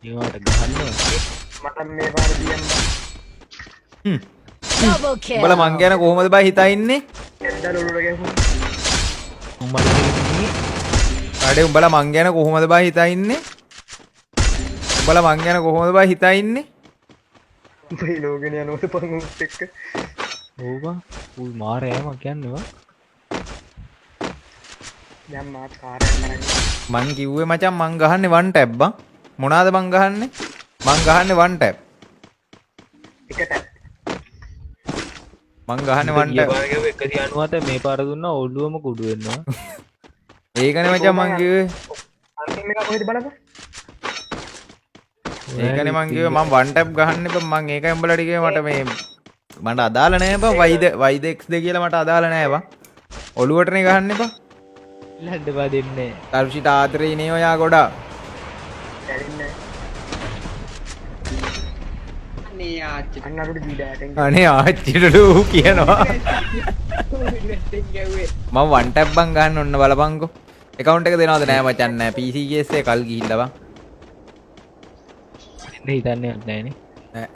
ඒවට ගහන්න මට මේ පාර දියන්න Double kill. උඹලා මං ගැන කොහොමද බයි හිතා ඉන්නේ? ඇද්දල උඩට ගැහුවා උඹට දෙන්නේ අඩේ උඹලා මං ගැන කොහොමද බයි හිතා ඉන්නේ? උඹලා මං ගැන කොහොමද බයි හිතා ඉන්නේ? උඹේ ලෝකෙන යනවද පං උත් එක්ක ඕවා උල් මාරෑම කියන්නවා දැන් මාත් කාර්යයක් කරන්නේ මං කිව්වේ මචං මං ගහන්නේ වන් ටැප් බං. මොනවාද මං ගහන්නේ? මං ගහන්නේ වන් ටැප්. එකට මං ගහන්නේ වන් ටැප්. 197 මේ පාර දුන්නා ඔළුවම කුඩු වෙනවා ඒකනේ මචං මං කිව්වේ. අන්තිම එක කොහෙද බලපන් ඒකනේ මං කිව්වේ මං වන් ටැප් ගහන්න බං. මං ඒකයි උඹලට කිව්වේ මට මේ මට අදාළ නෑ බං. වයිද X2 කියලා මට අදාළ නෑ බං. ඔළුවටනේ ගහන්නේ බං. ලඩ බා දෙන්නේ තරුෂිට ආදරේ නේ ඔයා ගොඩා. දැලින්නේ අනේ ආච්චි අන්නකට දීඩාටෙන් අනේ ආච්චිට ලූ කියනවා. මම වන් ටැප් බං ගන්න ඔන්න බලපංකෝ. account එක දෙනවද නෑ මචං නෑ. PC case එක කල් ගිහිල්ලා බං. දෙන්න හිතන්නේ නැහැනේ නෑ.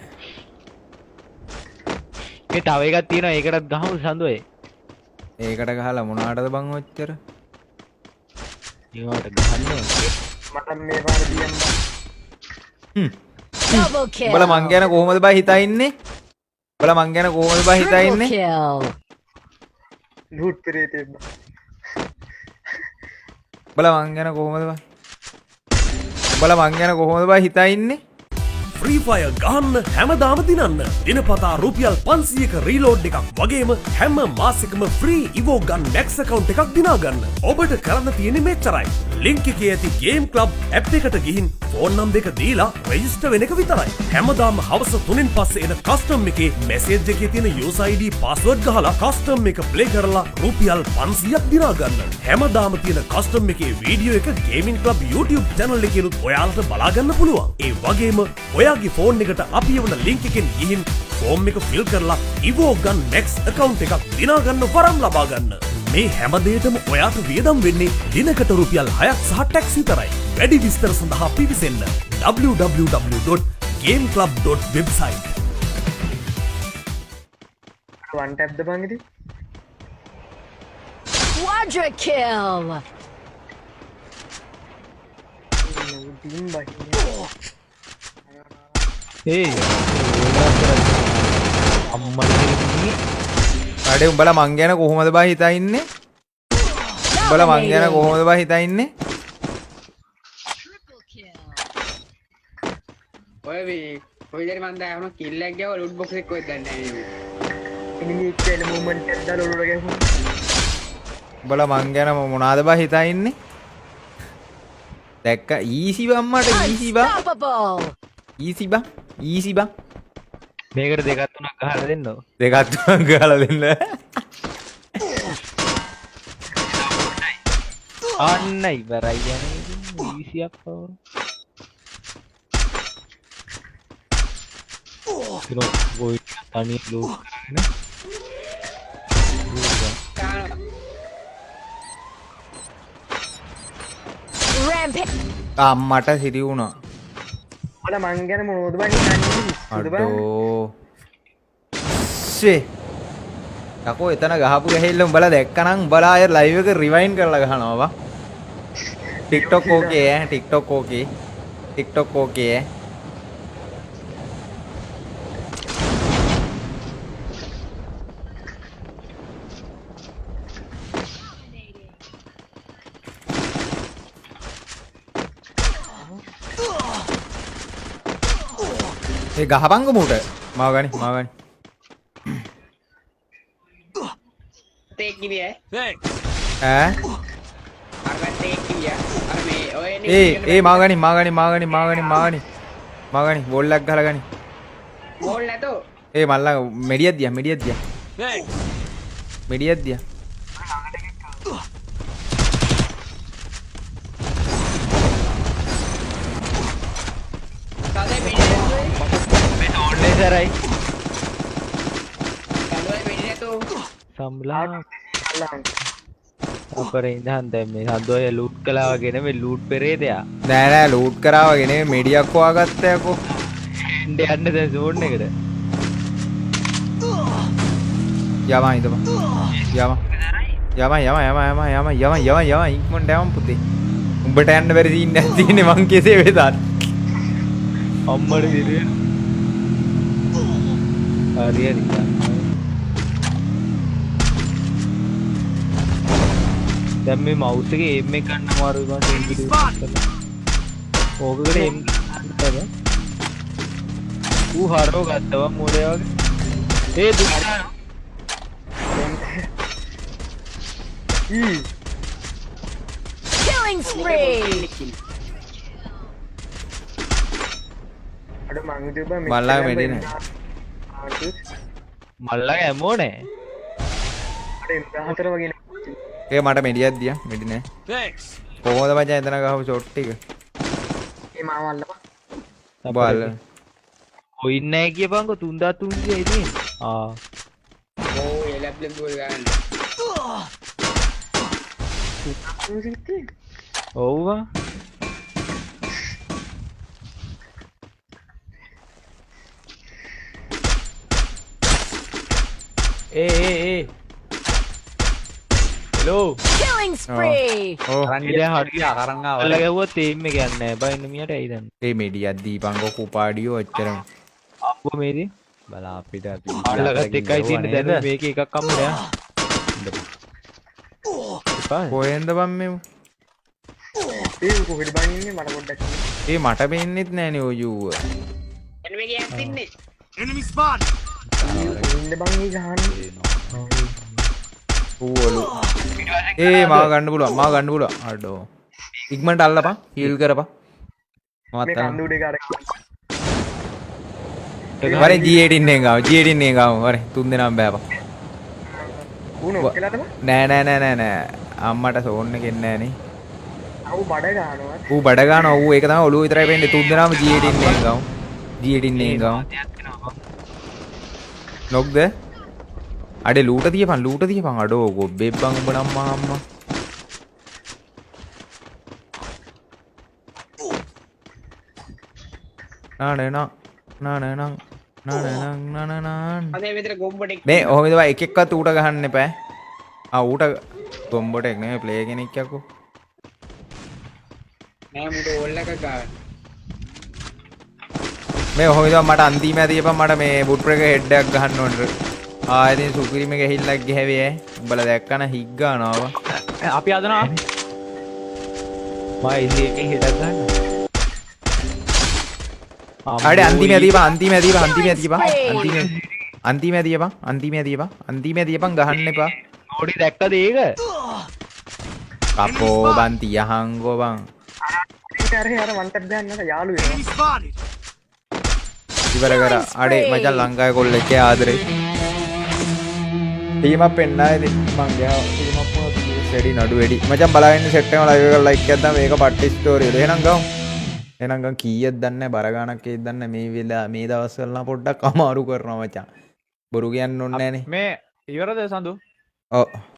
මේ තව එකක් තියෙනවා ඒකටත් ගහමු සඳුවේ ඒකට ගහලා මොනාටද බං ඔච්චර? ඒවට ගහන්න මට මේ පාර දියන්න Double kill. උඹලා මං ගැන කොහොමද බයි හිතා ඉන්නේ? උඹලා මං ගැන කොහොමද බයි හිතා Triple ඉන්නේ? kill. ලූට් පෙරේතේ උඹලා මං ගැන කොහොමද බයි? උඹලා මං ගැන කොහොමද බයි හිතා ඉන්නේ? ෆ්‍රී ෆයර් ගහන්න හැමදාම දිනන්න දිනපතා රුපියල් 500ක රීලෝඩ් එකක් වගේම හැම මාසෙකම ෆ්‍රී ඉවෝ ගන් මැක්ස් account එකක් දිනා ගන්න. ඔබට කරන්න තියෙන්නේ මෙච්චරයි. ලින්ක් එකේ ඇති ගේම් ක්ලබ් ඇප් එකට ගිහින් ෆෝන් නම්බර් එක දීලා රෙජිස්ටර් වෙන එක විතරයි. හැමදාම හවස 3න් පස්සේ එන කස්ටම් එකේ මැසේජ් එකේ තියෙන user ID password ගහලා කස්ටම් එක ප්ලේ කරලා රුපියල් 500ක් දිනා ගන්න. හැමදාම තියෙන කස්ටම් එකේ වීඩියෝ එක ගේමින් ක්ලබ් YouTube channel එකේනුත් ඔයාලට බලා ගන්න පුළුවන්. ඒ වගේම ඔයාගේ ෆෝන් එකට අපි යවන ලින්ක් එකෙන් ගිහින් ෆෝම් එක ෆිල් කරලා ඉවෝ ගන් මැක්ස් account එකක් දිනා ගන්න වරම් ලබා ගන්න. මේ හැම දෙයකම ඔයාට වියදම් වෙන්නේ දිනකට රුපියල් 6ක් සහ ටැක්ස් විතරයි. වැඩි විස්තර සඳහා පිවිසෙන්න www.gameclub.website. වන් ටැප් ද බං ඉතින් Quadra kill. ඩීම් බයි ඒ අම්මට දෙන්නේ අඩේ උඹලා මං ගැන කොහොමද බයි හිතා ඉන්නේ? උඹලා මං ගැන කොහොමද බයි හිතා ඉන්නේ? Triple kill. ඔය කොයිදරි මන් දැන් අහන කිල් එකක් ගාව ලූට් බොක්ස් එක කොහෙද ගන්නේ නේ එනිමි එක්ක මූවමන්ට් ඇද්දල උඩට ගැහුවා උඹලා මං ගැන මොනවාද බයි හිතා ඉන්නේ? දැක්ක ඊසි බං මට ඊසි බං. Unstoppable. ඊසි බං. ඊසි බං. මේකට දෙකක් තුනක් ගහලා දෙන්නෝ දෙකක් තුනක් ගහලා දෙන්න. අන්න ඉවරයි යන්නේ ඊසියක් පවර ඉතින් ඔය තනි ලෝක් කරගෙන Rampage. අම්මට සිරි වුණා. මල මං ගැන මොනවද බං හිතන්නේ අඩෝ. ෂේ. යකෝ එතන ගහපු ගහෙල්ල උඹලා දැක්කනම් උඹලා අය ලයිව් එක රිවයින්ඩ් කරලා ගහනවා බා. TikTok okay ඈ TikTok okay. TikTok okay ඈ. ඒ ගහපංග මුට මාව ගනි තේක් කිවිය ඈ අර තේක් කිවිය අර මේ ඔය ඒ මාව ගනි බෝල්ලක් ගහලා ගනි බෝල් නැතෝ ඒ මල්ලා මෙඩියක් දියා සාදේ පිටිනේ මේ ඕන්නේ සරයි කලුවයි පිටිනේ තෝ සම්ලා අල්ලන් අපරේ ඉඳන් දැන් මේ සද්දෝය ලූට් කළා වගේ නෙමෙයි ලූට් පෙරේතයා. නෑ ලූට් කරා වගේ නෙමෙයි මෙඩියක් හොයාගත්තා යකෝ. එන්න යන්න දැන් සෝන් එකට. යමා ඉඳපන්. යමා ඉක්මනට යමන් පුතේ. උඹට යන්න බැරි සීන් එකක් තියෙන්නේ මං කෙසේ වෙතත්. අම්මට දිනේ. හරි. දැන් මේ මවුස් එකේ එම් එක ගන්න අමාරුයි මම සෙන්සිටිව් කරලා. ඕකකට එම් ගන්න. ඌ හරව ගත්තා මොලේ වගේ. ඒ දුන්නා. Killing spree. අඩ මං හිතුවා මෙච්චර මල්ලා මෙඩි නෑ. මල්ලගේ ඇමෝ නෑ. අඩ 14 වගේ නේ. ඒ මට මෙඩියක් දියා මෙඩි නෑ. කොහොමද මචං එතන ගහපු ෂොට් ටික? ඒ මාව අල්ලපන්. බාල. කොයින් නෑ කියපන්කො 3300 ඉතින්. ආ. ඕ එලබ්ලම් ගෝල් ගන්න. ඔව්වා. ඒ හෙලෝ Killing spree. ඕ රංගිලේ හරිය අරන් ආවා. අල්ල ගැව්වොත් තේින්න යන්නේ නැහැ. බයින්න මියට ඇයි දන්නේ. ඒ මෙඩියක් දීපන්කො කුපාඩියෝ ඔච්චරම. අම්බෝ මේදී බලා අපිට අපි අල්ලගත් එකයි තියෙන්නේ දැන් මේක එකක් අම්ම නෑ. කොහෙන්ද බම් මේ? ඒ කොහෙද බං ඉන්නේ මට පොඩ්ඩක් කියන්න. ඒ මට පෙන්නෙත් නෑනේ ඔය යූව. එන්නේ ගියන් තින්නේ. ඉන්න බං ඊ ගහන්නේ. ඌවලු. ඒ මාව ගන්න පුළුවන්. අඩෝ. ඉක්මනට අල්ලපන්. හීල් කරපන්. මේ මමත් කන්දු දෙක අරගෙන. වරේ G18 එකෙන් ගාමු. වරේ තුන් දෙනාම බෑපන්. උණු ඔක්කලාද? නෑ. අම්මට සෝන් එකෙන් නෑනේ. අවු බඩ ගන්නවා. ඌ බඩ ගන්නවා. ඌ ඒක තමයි ඔළුව විතරයි පෙන්නේ. තුන් දෙනාම G18 එකෙන් ගාමු. G18 එකෙන් ගාමු. නොක්ද? අඩේ ලූට තියපන්. අඩෝ ගොබ්බේ බං උඹ නම් අම්මා. නානනං අනේ විතර ගොම්බඩෙක් මේ ඔහොම ඉඳලා එක එක්කත් ඌට ගහන්න එපා. ඌට ගොම්බට එක නෙමෙයි ප්ලේ කෙනෙක් යකෝ. නෑ මුට ඕල් එක ගන්න. මේ ඔහොම ඉඳලා මට අන්තිමේ තියපන් මට මේ බුට් එක හෙඩ් එකක් ගහන්න ඕනේ. ඉතින් සුපිරිම ගහිල්ලක් ගහවේ ඈ. උඹලා දැක්කන හික් ගන්නවා. අපි අදනවා මම ඉතින් හෙඩක් ගන්න. අඩේ අන්තිමේ තියපන්. අන්තිමේ තියපන් ගහන්න එපා. ඕඩි දැක්කද ඒක? කපෝ බන් තියහංගෝ බන්. ඊට අර වන්ටඩ් ගන්නට යාළු වෙනවා. ඉවර කරා. අඩේ මචං ලංකාවේ කොල්ලෙක් ආදරේ. ටීම් අප් එන්නයි ඉතින් මං ගියා ටීම් අප් වුණා සෙඩි නඩු වෙඩි. මචං බලවෙන්න සෙට් එකම ලයිව් එක ලයික් එකක් දාන්න මේක පට්ටි ස්ටෝරිය. එහෙනම් ගමු. කීයක් දන්නේ බර ගානක් ඒත් දන්නේ මේ වෙලාව මේ දවස්වල නම් පොඩ්ඩක් අමාරු කරනවා මචං. බොරු කියන්න ඕනේ නැහනේ. මේ ඉවරද සඳු? ඔව්.